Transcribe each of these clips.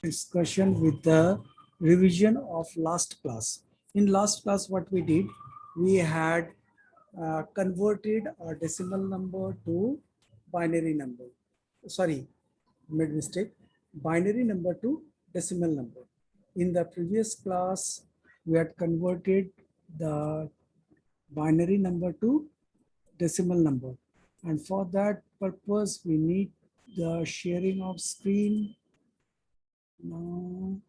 discussion with the revision of last class. In last class, what we did, we had converted a decimal number to binary number. Sorry, made mistake. Binary number to decimal number. In the previous class, we had converted the binary number to decimal number. And for that purpose, we need the sharing of screen. Now,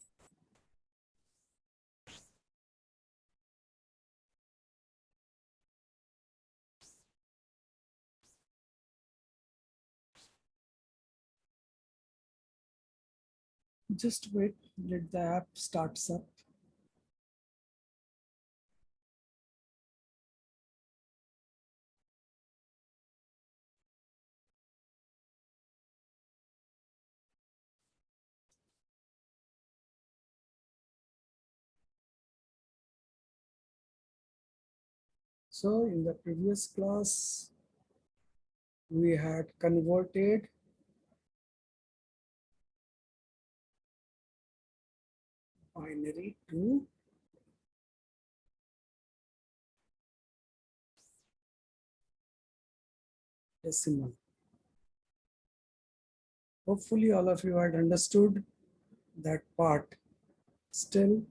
just wait, let the app starts up. So in the previous class, we had converted binary to decimal. Hopefully all of you had understood that part. Still,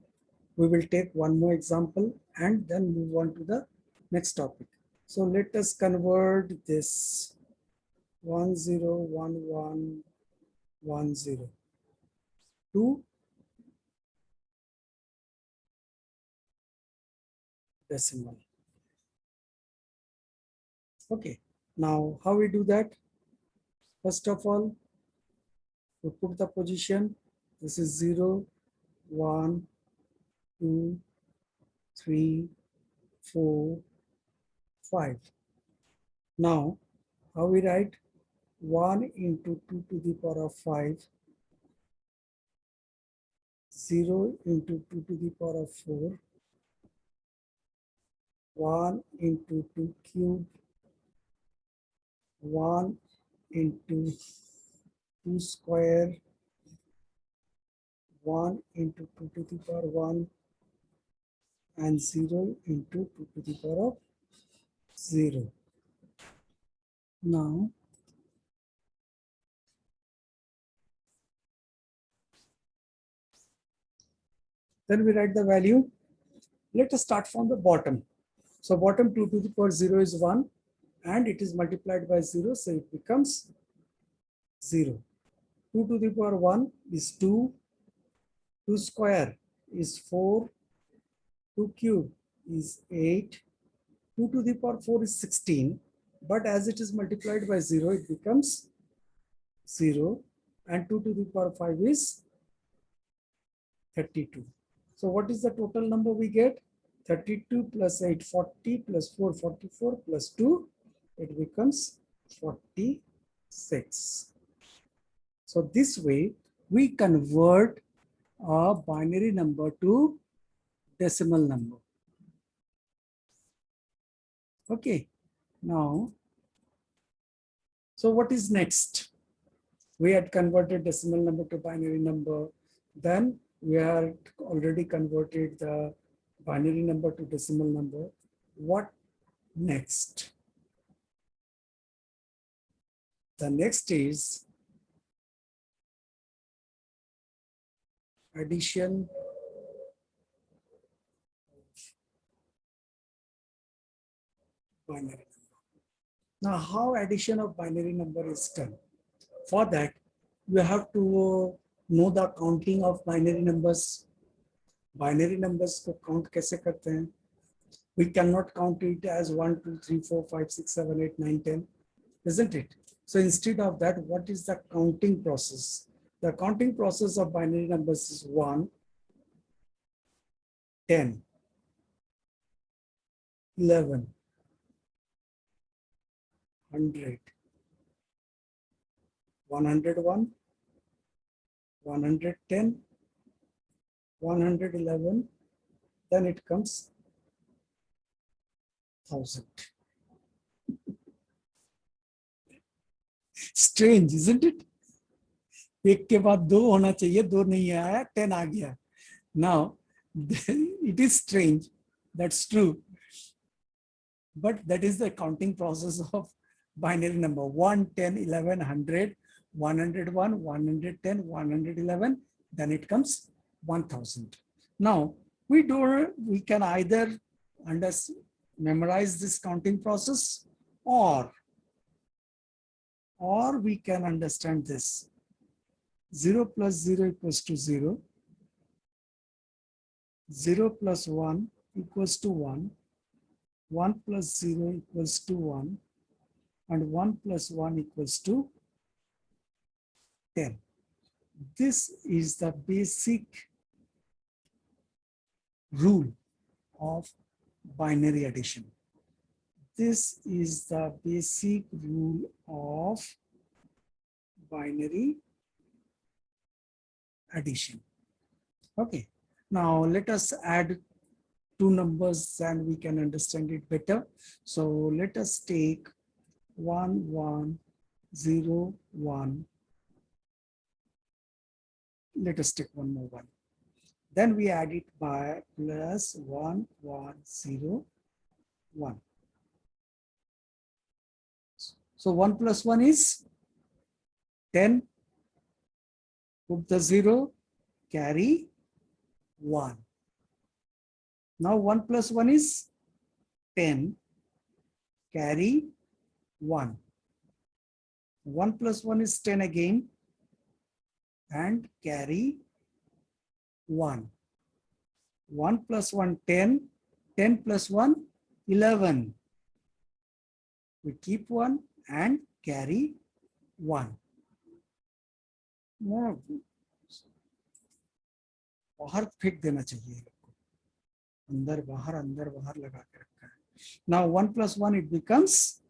we will take one more example and then move on to the next topic. So let us convert this 101110 to decimal. Okay, now how we do that? First of all, we put the position. This is 0, 1, 2, 3, 4, 5. Now, how we write? 1 into 2 to the power of 5, 0 into 2 to the power of 4, 1 into 2 cube, 1 into 2 square, 1 into 2 to the power 1, and 0 into 2 to the power of 0. Now, then we write the value. Let us start from the bottom. So bottom 2 to the power 0 is 1 and it is multiplied by 0, so it becomes 0. 2 to the power 1 is 2, 2 square is 4, 2 cube is 8, 2 to the power 4 is 16, but as it is multiplied by 0, it becomes 0, and 2 to the power 5 is 32. So what is the total number we get? 32 plus 8, 40 plus 4, 44 plus 2, it becomes 46. So this way, we convert a binary number to decimal number. Okay, now, so what is next? We had converted decimal number to binary number. Then we had already converted the binary number to decimal number. What next? The next is addition binary number. Now, how addition of binary number is done? For that, you have to know the counting of binary numbers. Binary numbers को count कैसे करते हैं? We cannot count it as 1, 2, 3, 4, 5, 6, 7, 8, 9, 10, isn't it? So instead of that, what is the counting process? The counting process of binary numbers is 1, 10, 11, 100, 101, 110, 111, then it comes 1000. Strange, isn't it? एक के बाद दो होना चाहिए, दो नहीं आया, 10 आ गया. Now, it is strange. That's true. But that is the counting process of binary number 1, 10, 11, 100, 101, 110, 111. Then it comes 1000. Now, we can either memorize this counting process, or we can understand this. 0 plus 0 equals to 0. 0 plus 1 equals to 1. 1 plus 0 equals to 1. And 1 plus 1 equals to 10. This is the basic rule of binary addition. This is the basic rule of binary addition. Okay. Now let us add two numbers and we can understand it better. So let us take 1, 1, 0, 1. Let us take one more 1. Then we add it by plus 1, 1, 0, 1. So 1 plus 1 is 10. Put the 0, carry 1. Now 1 plus 1 is 10, carry 1. 1 plus 1 is 10 again, and carry 1. 1 plus 1, 10. 10 plus 1, 11. We keep 1 and carry 1. बाहर फेंक देना चाहिए, अंदर बाहर लगा के रखा है. Now 1 plus 1 it becomes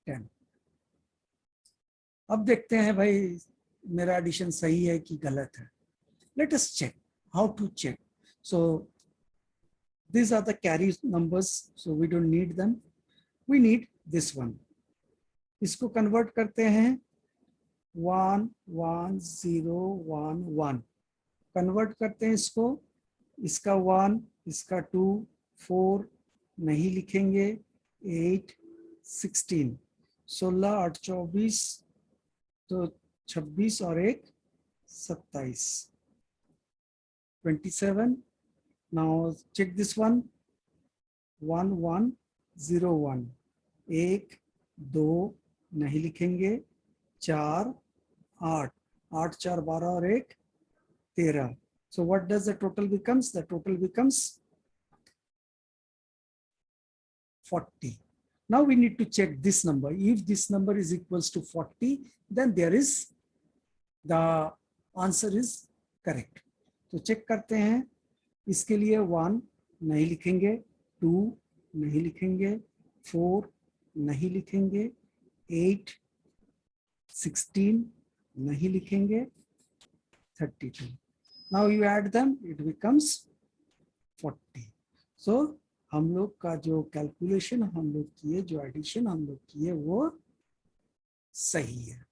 10. अब देखते हैं भाई मेरा एडिशन सही है कि गलत है. Let us check. How to check? So these are the carry numbers, so we don't need them. We need this one. इसको कन्वर्ट करते हैं 1, 1, 0, 1, 1. कन्वर्ट करते हैं इसको, इसका 1, इसका 2, 4 नहीं लिखेंगे, 8, 16, 16, 8, 24, तो 26 और 1, 27, 27. Now check this one. 1, 1, 0, 1. 1, 2 नहीं लिखेंगे, 4, 8, 8, 4, 12 और 1, 13. So what does the total becomes? The total becomes 40. Now we need to check this number. If this number is equals to 40, then the answer is correct. तो check करते हैं. इसके लिए 1 नहीं लिखेंगे, 2 नहीं लिखेंगे, 4 नहीं लिखेंगे, 8, 16 नहीं लिखेंगे, 32. Now you add them, it becomes 40. So हम लोग का जो कैलकुलेशन हम लोग किए, जो एडिशन हम लोग किए, वो सही है.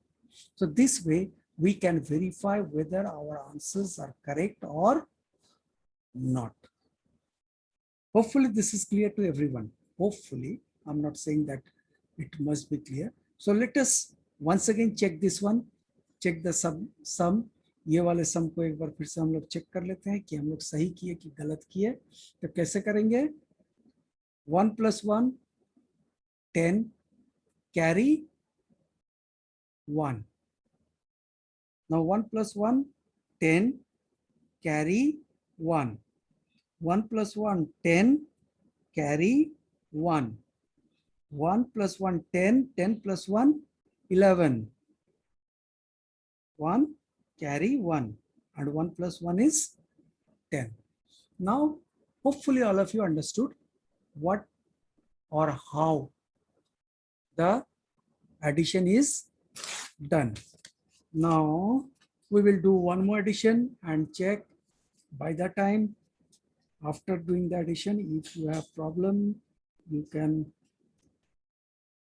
So this way we can verify whether our answers are correct or not. Hopefully this is clear to everyone. Hopefully, I'm not saying that it must be clear. So let us once again check this one. Check the sum. ये वाले सम को एक बार फिर से हम लोग check कर लेते हैं कि हम लोग सही किए कि गलत किए. तो कैसे करेंगे? 1 plus 1, 10, carry 1. Now 1 plus 1, 10, carry 1. 1 plus 1, 10, carry 1. 1 plus 1, 10, 10 plus 1, 11. 1, carry 1, and 1 plus 1 is 10. Now, hopefully all of you understood what or how the addition is done. Now, we will do one more addition and check. By the time, after doing the addition, if you have problem, you can,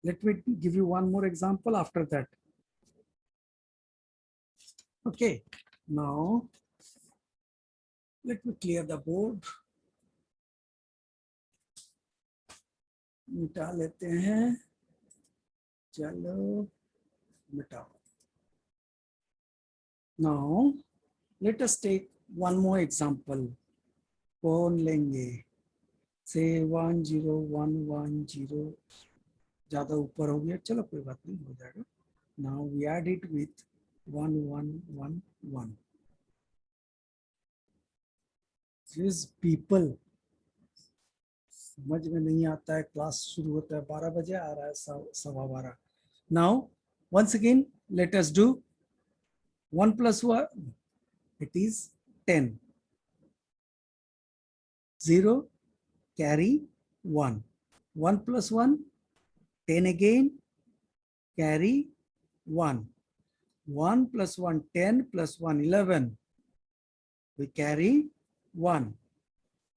let me give you one more example after that. Okay, now let me clear the board. मिटा लेते हैं, चलो मिटाओ. Now let us take one more example. कौन लेंगे? से 10110 ज्यादा ऊपर हो गया, चलो कोई बात नहीं, हो जाएगा. Now we add it with 1111. These people, समझ में नहीं आता है, क्लास शुरू होता है 12 बजे, आ रहा है 12:15. Now once again let us do 1 plus 1, it is 10. 0 carry 1. 1 plus 1, 10 again, carry 1. 1 plus 1, 10 plus 1, 11. We carry 1.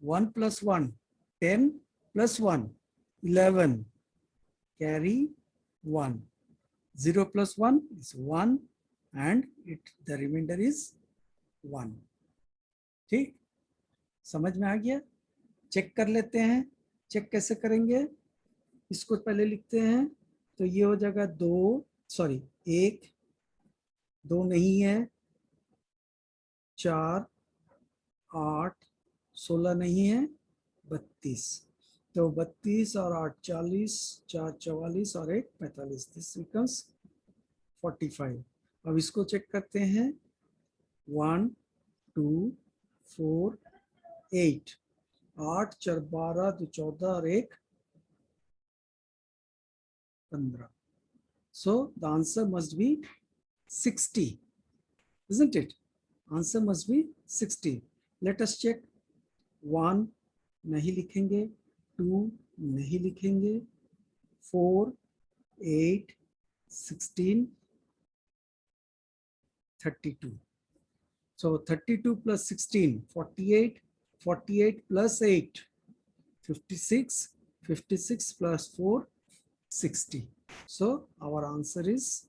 1 plus 1, 10 plus 1, 11. Carry 1. 0 plus 1 is 1 and the remainder is 1. ठीक, समझ में आ गया? चेक कर लेते हैं. चेक कैसे करेंगे? इसको पहले लिखते हैं, तो ये हो जाएगा 1, 2 नहीं है, 4, 8, 16 नहीं है, 32. तो 32 और 8 40, 4 44 और 1 45. This becomes 45. अब इसको चेक करते हैं. 1 2 4 8. 8 4 12, 2 14 और 1 15. So the answer must be 60, isn't it? Answer must be 60. Let us check. 1 नहीं लिखेंगे, 2 नहीं लिखेंगे, 4 8 16 32. So 32 plus 16 48, 48 plus 8 56, 56 plus 4 60. So our answer is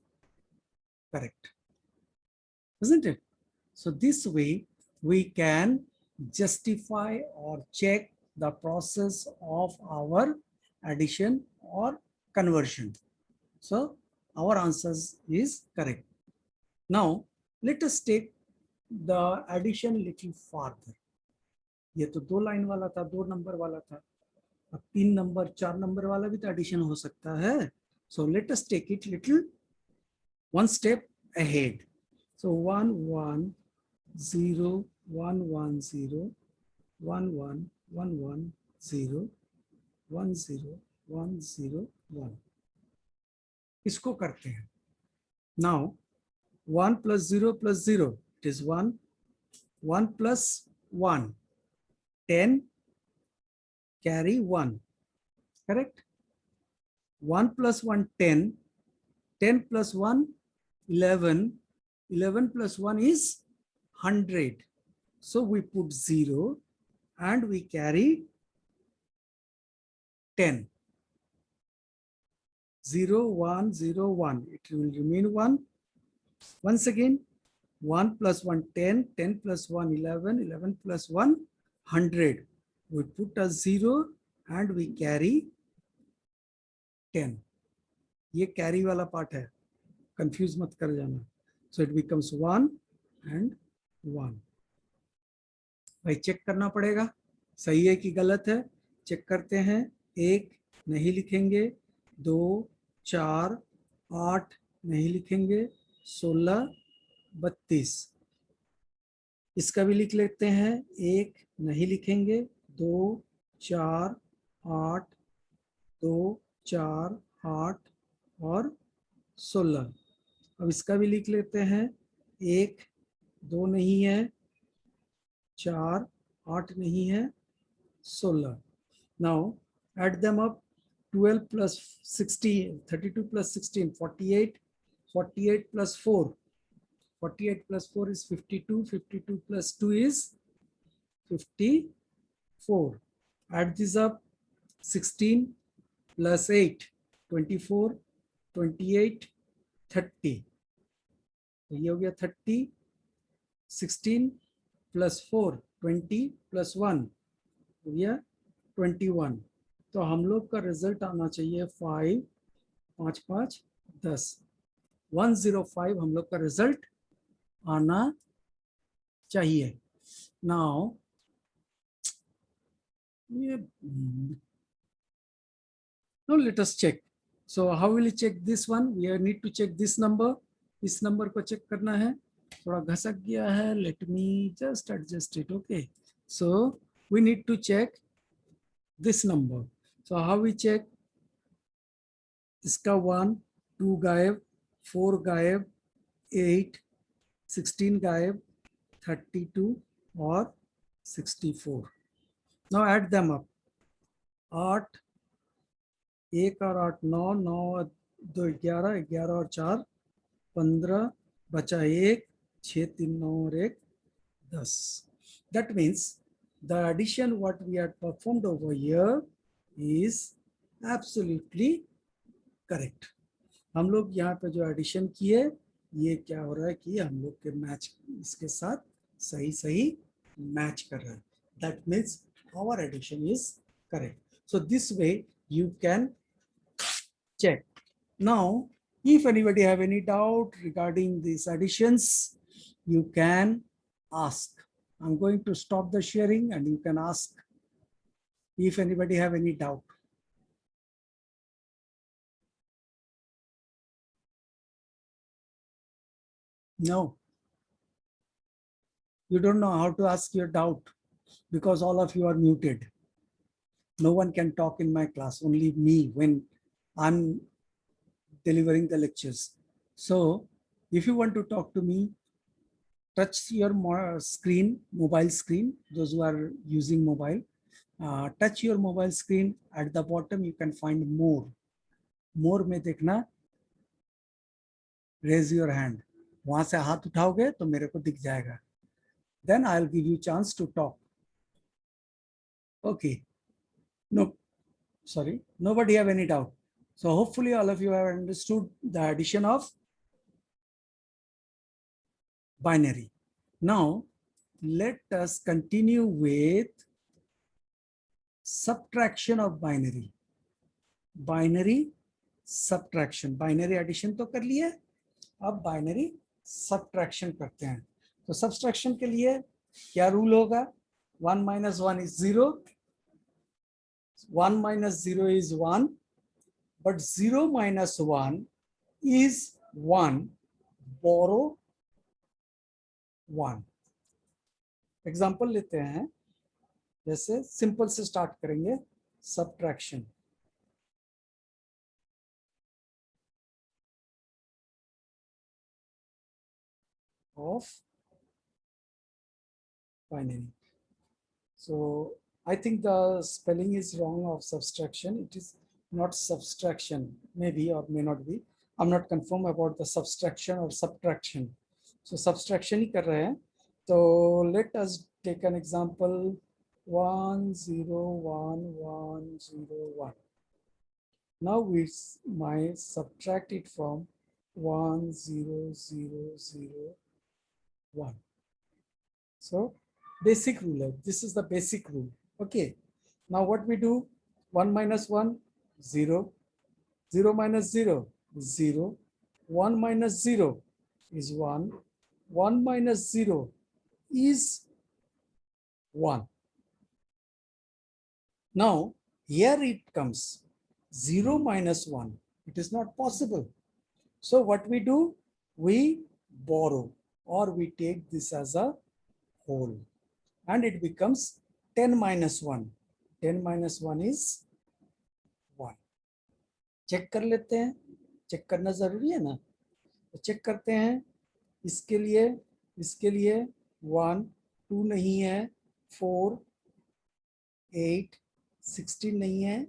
correct, isn't it? So this way we can justify or check the process of our addition or conversion. So our answers is correct. Now let us take the addition little farther. ये तो 2 line वाला था, 2 number वाला था. अब 3 number 4 number वाला भी तो एडिशन हो सकता है. So let us take it little one step ahead. So 1 1 0 1 1 0 1 1 1 1 0 1 0 1 0 1. इसको करते हैं. Now 1 plus 0 plus 0, it is 1. 1 plus 1, 10, carry 1, correct? 1 plus 1, 10, 10 plus 1, 11, 11 plus 1 is 100. So we put 0 and we carry 10. 0 1 0 1, it will remain 1. Once again, 1 plus 1 10, 10 plus 1 11, 11 plus 1 100. We put a 0 and we carry 10. ये carry वाला part है, confuse मत कर जाना. So it becomes 1 and 1. भाई check करना पड़ेगा, सही है कि गलत है. चेक करते हैं. 1 नहीं लिखेंगे, 2 4 8 नहीं लिखेंगे, 16 32. इसका भी लिख लेते हैं. 1 नहीं लिखेंगे, 2 4 8 2 4 8 और 16. अब इसका भी लिख लेते हैं. 1 2 नहीं है, 4 8 नहीं है, 16. Now add them up. 12 plus 16, 32 plus 16, 48. 48 plus 4, 48 plus 4 is 52. 52 plus 2 is 54. Add this up. 16 plus 8, 24, 28, 30. तो ये हो गया 30. 16 plus 4 20 plus 1 ये 21। तो हम लोग का रिजल्ट आना चाहिए 5 5 5 10 105 हम लोग का रिजल्ट आना चाहिए। नाउ ये now let us check. So how will you check this one? We need to check this number. इस नंबर को चेक करना है, थोड़ा घसक गया है, let me just adjust it. Okay, so we need to check this number. So how we check? इसका 1 2 गायब, 4 गायब, 8 16 गायब, 32 और 64. Now add them up. 8 1 और 8 9 9 और 2 11 11 और 4 15 बचा 1 6 3 9 और 1 10. That means the addition what we had performed over here is absolutely correct. हम लोग यहाँ पे जो एडिशन किए, ये क्या हो रहा है कि हम लोग के मैच इसके साथ सही सही मैच कर रहा है. That means our addition is correct. So this way you can check. Now, if anybody have any doubt regarding these additions, you can ask. I'm going to stop the sharing and you can ask if anybody have any doubt. No. You don't know how to ask your doubt because all of you are muted. No one can talk in my class, only me when I'm delivering the lectures. So if you want to talk to me, touch your screen, mobile screen, those who are using mobile, touch your mobile screen. At the bottom, you can find more. More में देखना, raise your hand. वहां से हाथ उठाओगे तो मेरे को दिख जाएगा. Then I'll give you chance to talk. Okay. No, sorry. Nobody have any doubt. So hopefully all of you have understood the addition of binary. Now, let us continue with subtraction of binary. Binary subtraction. Binary addition तो कर लिए, अब binary subtraction करते हैं. तो subtraction के लिए क्या रूल होगा? 1 minus 1 is 0, 1 minus 0 is 1, but 0 minus 1 is 1. Borrow 1. Example लेते हैं, जैसे सिंपल से स्टार्ट करेंगे. Subtraction of binary. So I think the spelling is wrong of subtraction. It is not subtraction, maybe or may not be. I'm not confirm about the subtraction or subtraction. So subtraction ही कर रहे हैं. So let us take an example. 1 0 1 1 0 1. Now we might subtract it from 1 0 0 0 1. So basic rule. This is the basic rule. Okay. Now what we do? 1 minus 1, 0. 0 minus 0, 0. 1 minus 0 is 1. 1 minus 0 is 1. Now here it comes 0 minus 1. It is not possible. So what we do? We borrow or we take this as a whole. And it becomes 10 minus 1. 10 minus 1 is 1. Check कर लेते हैं. Check करना जरूरी है ना, तो check करते हैं. इसके लिए 1 2 नहीं है, 4 8 16 नहीं है,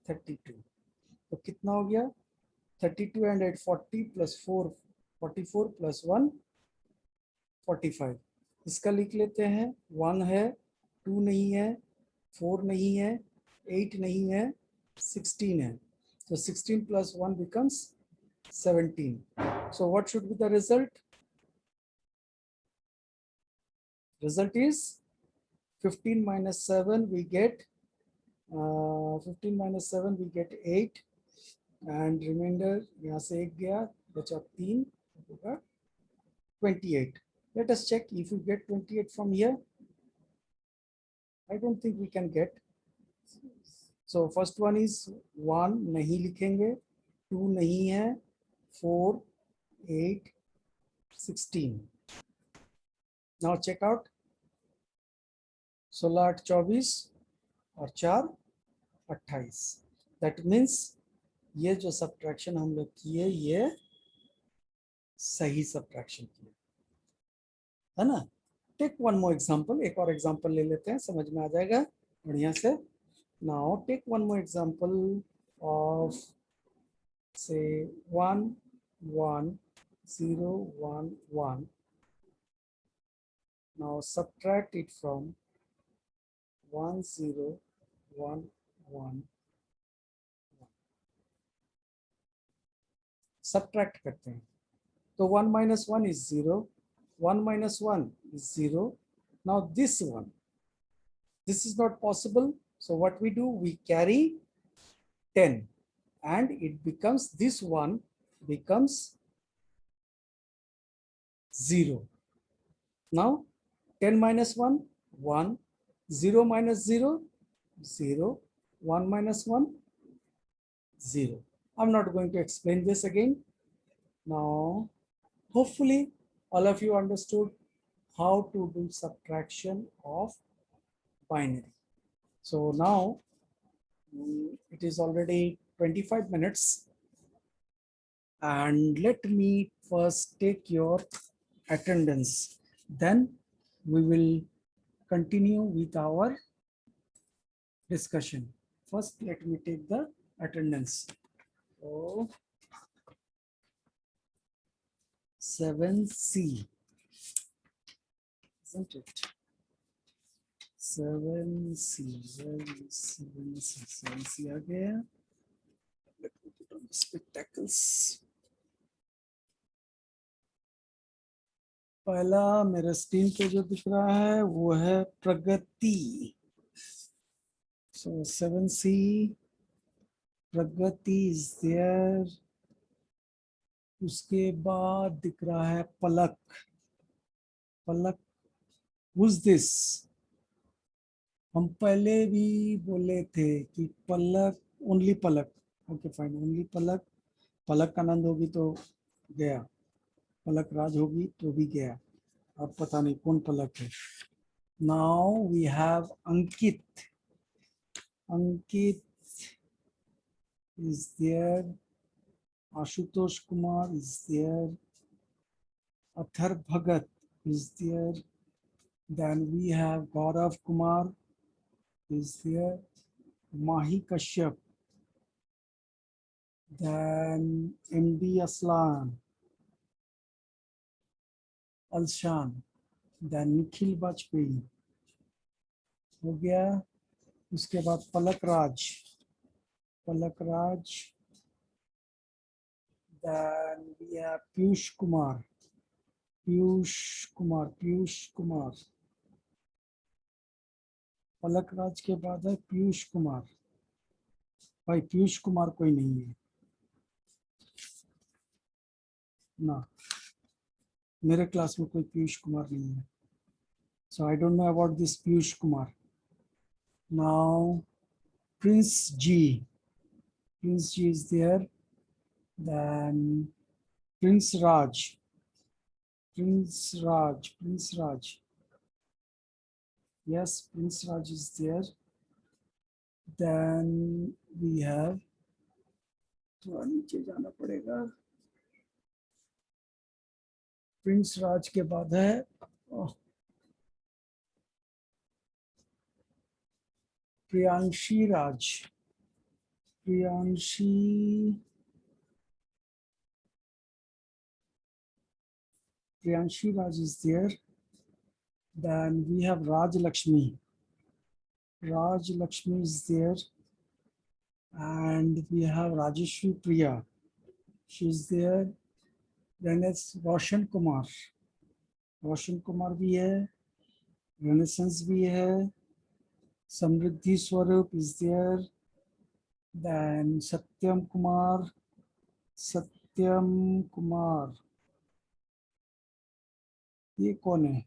32. तो कितना हो गया? 32 and 8 40 plus 4 44 plus 1 45. इसका लिख लेते हैं. 1 है, 2 नहीं है, 4 नहीं है, 8 नहीं है, 16 है. So 16 plus 1 becomes 17. So what should be the result? Result is 15 minus 7 we get 15 minus 7 we get 8 and remainder यहाँ से 1 गया बचा 3 होगा 28. Let us check if we get 28 from here. I don't think we can get. So first one is 1 नहीं लिखेंगे, 2 नहीं है, 4, 8, 16. Now check out. 16 8 24 और 4 28. That means ये जो सब्ट्रैक्शन हम लोग किए ये सही सब्ट्रैक्शन किए, है ना? टेक वन मोर एग्जांपल, एक और एग्जांपल ले लेते हैं, समझ में आ जाएगा बढ़िया से. Now take one more example of से 1 1 0 1 1. Now subtract it from 1 0 1 1. Subtract करते हैं तो 1 minus 1 is 0, 1 minus 1 is 0. Now this one, this is not possible, so what we do, we carry 10 and it becomes, this one becomes 0. Now 10 minus 1 1, 0 minus 0 0, 1 minus 1 0. I'm not going to explain this again. Now hopefully all of you understood how to do subtraction of binary. So now it is already 25 minutes and let me first take your attendance, then we will continue with our discussion. First let me take the attendance. So 7C, isn't it? 7C, 7C आ गया. Let me put on the spectacles. पहला मेरे screen पे जो दिख रहा है वो है प्रगति. So 7C, Pragati is there. उसके बाद दिख रहा है पलक. पलक, who's this? हम पहले भी बोले थे कि पलक, ओनली पलक. ओके फाइन, ओनली पलक. पलक आनंद होगी तो गया, पलक राज होगी तो भी गया. अब पता नहीं कौन पलक है. Now we have Ankit. Ankit is there. Ashutosh Kumar is there. Athar Bhagat is there. Then we have Gaurav Kumar is there. Mahi Kashyap. Then MD Aslan. Alshan. Then Nikhil Bajpayee. हो गया. उसके बाद पलक राज. पलक राज. Then we have Piyush Kumar. Piyush Kumar. Piyush Kumar. पलक राज के बाद है पीयूष कुमार. भाई पीयूष कुमार कोई नहीं है ना, मेरे क्लास में कोई पीयूष कुमार नहीं है. So I don't know about this Piyush Kumar. Now Prince G. Prince G is there. Then Prince Raj. Prince Raj. Prince Raj. Yes, Prince Raj is there. Then we have, थोड़ा नीचे जाना पड़ेगा. Prince राज के बाद है प्रियांशी राज. Priyanshi Raj is there. Then we have Raj Lakshmi. Raj Lakshmi is there. And we have Rajeshri Priya. She's there. Then it's Roshan Kumar. Roshan Kumar bhi hai. Renaissance भी है, समृद्धि स्वरूप इज देयर, देन सत्यम कुमार, सत्यम कुमार, ये कौन है?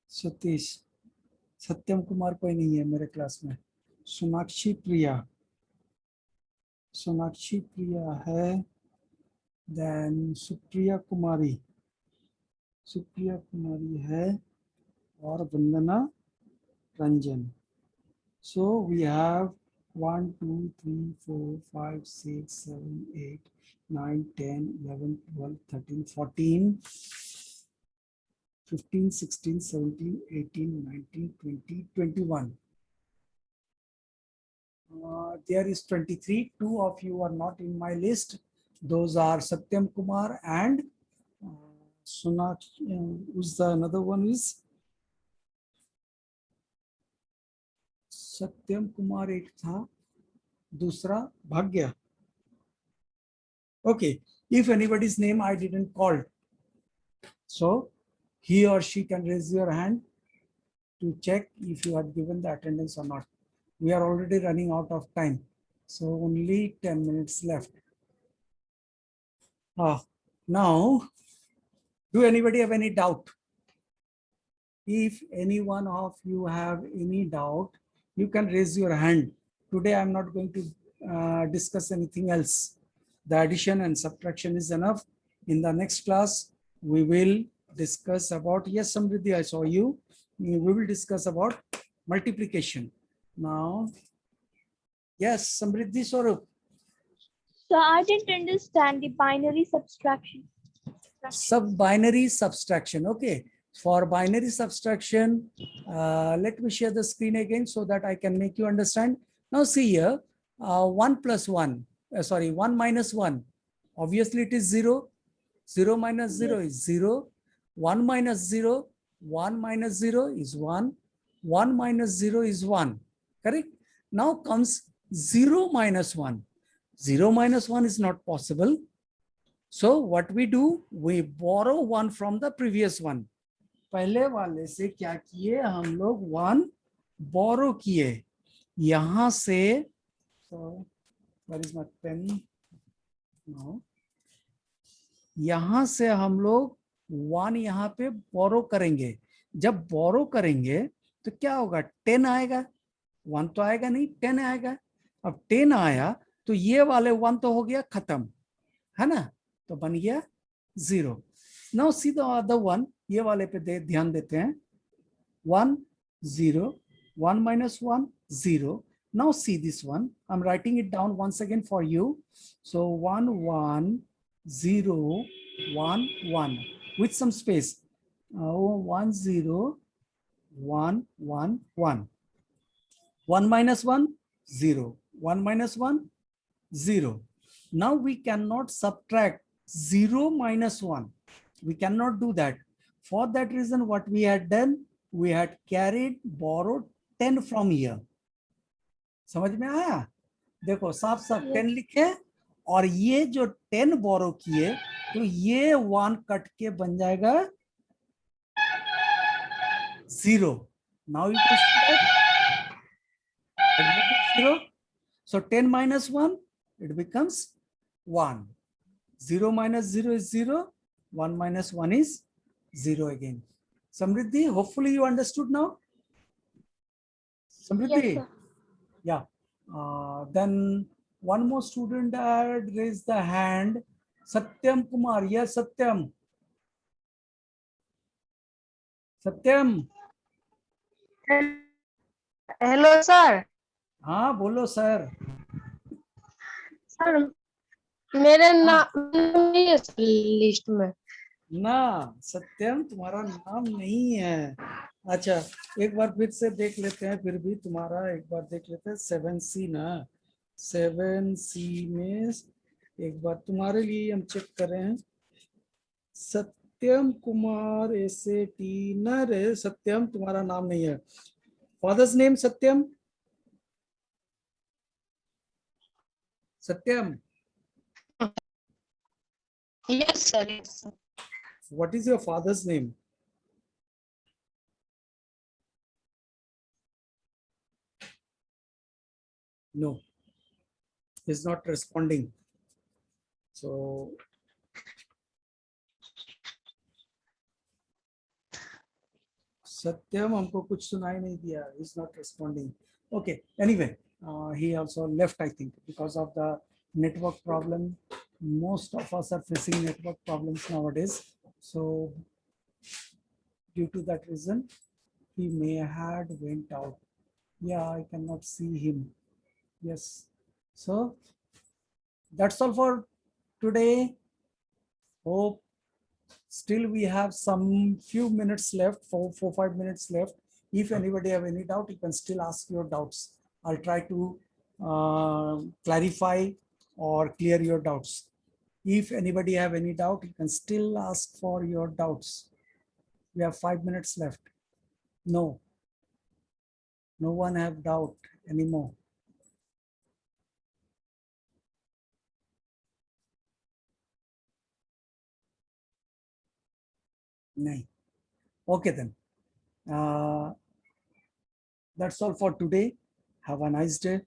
सतीश, सत्यम कुमार कोई नहीं है मेरे क्लास में। सोनाक्षी प्रिया, सोनाक्षी प्रिया है, देन सुप्रिया कुमारी, सुप्रिया कुमारी है, और Vandana Ranjan. So we have 1 2 3 4 5 6 7 8 9 10 11 12 13 14 15 16 17 18 19 20 21. There is 23. Two of you are not in my list. Those are Satyam Kumar and Sonakshi. Who's the another one is? सत्यम कुमार एक था, दूसरा भाग्य. Okay, if anybody's name I didn't call, so he or she can raise your hand to check if you have given the attendance or not. We are already running out of time, so only 10 minutes left. Now, do anybody have any doubt? If any one of you have any doubt, you can raise your hand. Today I'm not going to discuss anything else. The addition and subtraction is enough. In the next class, we will discuss about, yes, Samriddhi, I saw you. We will discuss about multiplication. Now, yes, Samriddhi Swarup. So I didn't understand the binary subtraction. Sub-binary subtraction. Okay. For binary subtraction, let me share the screen again so that I can make you understand. Now see here, 1 plus 1, 1 minus 1. Obviously it is 0. 0 minus 0 is 0. 1 minus 0, 1 minus 0 is 1. 1 minus 0 is 1. Correct? Now comes 0 minus 1. 0 minus 1 is not possible. So what we do, we borrow 1 from the previous one. पहले वाले से क्या किए हम लोग, 1 बोरो किए. यहां से, so where is my pen now? यहां से हम लोग 1 यहाँ पे बोरो करेंगे. जब बोरो करेंगे तो क्या होगा, 10 आएगा. 1 तो आएगा नहीं, 10 आएगा. अब 10 आया तो ये वाले 1 तो हो गया खत्म, है ना, तो बन गया 0. Now see the other one, ये वाले पे ध्यान देते हैं. 1 0, 1 minus 1 0. Now see this one, I'm writing it down once again for you. So 1 1 0 1 1 with some space. 1 0 1 1 1. 1 minus 1 0, 1 minus 1 0. Now we cannot subtract 0 minus 1. We cannot do that. For that reason, what we had done, we had carried, borrowed 10 from here. समझ में आया? देखो साफ साफ 10 लिखे, और ये जो 10 बोरो किए तो ये 1 कट के बन जाएगा 0. Now you can see that 0. So 10 minus 1, it becomes 1. 0 minus 0 is 0. 1 minus 1 is 0 again. Samriddhi, hopefully you understood now. Samriddhi, Yes, yeah. Then one more student had raised the hand. Satyam Kumar. Yes, Satyam. Satyam. Hello sir. हाँ बोलो sir. Sir मेरे नाम नहीं है list में. ना सत्यम तुम्हारा नाम नहीं है. अच्छा एक बार फिर से देख लेते हैं, फिर भी तुम्हारा एक बार देख लेते हैं. 7C ना, 7C में एक बार तुम्हारे लिए हम चेक करें. सत्यम कुमार SAT न रे, सत्यम तुम्हारा नाम नहीं है. Father's name Satyam. Satyam Yes, sir. Yes, sir. What is your father's name? No, he's not responding. So Satyam हमको कुछ सुनाई नहीं दिया. He's not responding. Okay. Anyway, he also left, I think, because of the network problem. Most of us are facing network problems nowadays. So due to that reason, he may had went out. Yeah, I cannot see him. Yes. So that's all for today. Hope still we have some few minutes left, 5 minutes left. If anybody have any doubt, you can still ask your doubts. I'll try to clarify or clear your doubts. If anybody have any doubt, you can still ask for your doubts. We have 5 minutes left. No, no one have doubt anymore. No. Okay then. That's all for today. Have a nice day.